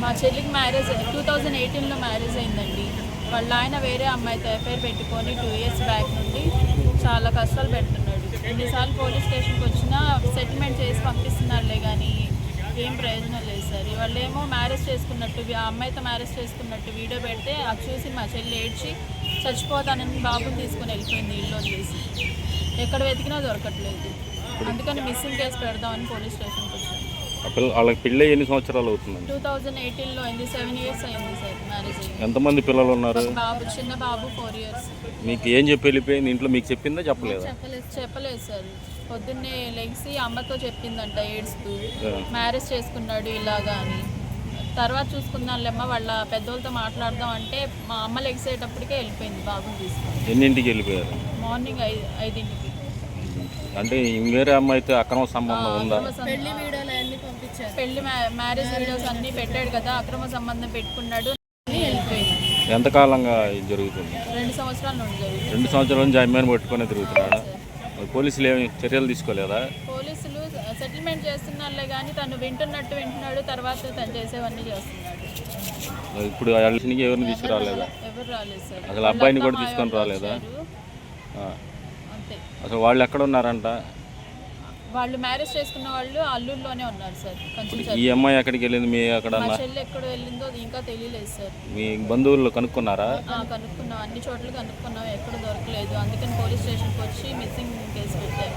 మా చెల్లికి marriage 2018లో marriage అయిందండి. వాళ్ళ ఆయన వేరే అమ్మాయితో ఎఫ్ఐఆర్ పెట్టుకొని 2 ఇయర్స్ బ్యాక్ నుండి చాలా కష్టాలు పెడుతున్నాడు. ఎన్నిసార్లు పోలీస్ స్టేషన్కి వచ్చినా సెటిల్మెంట్ చేసి పంపిస్తున్నారులే కానీ ఏం ప్రయోజనం లేదు సార్. వాళ్ళేమో మ్యారేజ్ చేసుకున్నట్టు, ఆ అమ్మాయితో మ్యారేజ్ చేసుకున్నట్టు వీడియో పెడితే అది చూసి మా చెల్లి ఏడ్చి చచ్చిపోతానని బాబుని తీసుకొని వెళ్ళిపోయింది ఇల్లు వదిలేసి. ఎక్కడ వెతికినా దొరకట్లేదు. అందుకని మిస్సింగ్ కేసు పెడదామని పోలీస్ స్టేషన్కి వచ్చాను. వాళ్ళకి పెళ్ళి ఎన్ని సంవత్సరాలు అవుతుందండి? 2018లో అయింది. 7 ఇయర్స్ అయింది సార్ మ్యారేజ్ అయ్యి. ఎంతమంది పిల్లలు ఉన్నారు? బాబు, చిన్న బాబు 4 ఇయర్స్. మీకు ఏం చెప్పి వెళ్ళిపోయింది? ఇంట్లో మీకు చెప్పిందా చెప్పలేదా? చెప్పలేదు సార్. పొద్దున్నే లెగిసి అమ్మతో చెప్పిందంట ఏడుస్తూ, మ్యారేజ్ చేసుకున్నాడు ఇలాగా అని. తర్వాత చూసుకుందాంలేమ్మ వాళ్ళ పెద్దోళ్ళతో మాట్లాడదాం అంటే మా అమ్మ లెగిసేటప్పటికే వెళ్ళిపోయింది బాబుని తీసుకొని. ఎన్నింటికి వెళ్ళిపోయారు? మార్నింగ్ 5ంటికి. అంటే వేరే అమ్మాయితో అక్రమ సంబంధం ఉందా? పెళ్లి వీడియోలు అన్నీ పంపించారు. మ్యారేజ్ వీడియోస్ అన్నీ పెట్టాడు కదా, అక్రమ సంబంధం పెట్టుకున్నాడు అని వెళ్ళిపోయింది. ఎంతకాలంగా ఇది జరుగుతుంది? 2 సంవత్సరాల నుండి జరుగుతుంది. 2 సంవత్సరాల నుంచి అమ్మాయిని పట్టుకునే తిరుగుతున్నాడా? పోలీసులు ఏమి చర్యలు తీసుకోలేదా? పోలీసులు సెటిల్మెంట్ చేస్తున్నారులే కానీ తను వింటున్నాడు. తర్వాత తను చేసేవన్నీ చేస్తున్నాడు. ఇప్పుడు ఎవరిని తీసుకురాలేదా? ఎవరు రాలేదు సార్. అసలు అబ్బాయిని కూడా తీసుకొని రాలేదా? అంతే. అసలు వాళ్ళు ఎక్కడ ఉన్నారంట? వాళ్ళు మ్యారేజ్ చేసుకున్న వాళ్ళు అల్లూరులోనే ఉన్నారు సార్. కొంచెం ఈ అమ్మాయి ఎక్కడికి వెళ్ళింది? మీ అక్కడ మా చెల్లి ఎక్కడ వెళ్ళిందో ఇంకా తెలియలేదు సార్. మీ బంధువులు కనుక్కున్నారా? కనుక్కున్నాం, అన్ని చోట్ల కనుక్కున్నాం, ఎక్కడ దొరకలేదు. అందుకని పోలీస్ స్టేషన్కి వచ్చి మిస్సింగ్ కేసు పెట్టాము.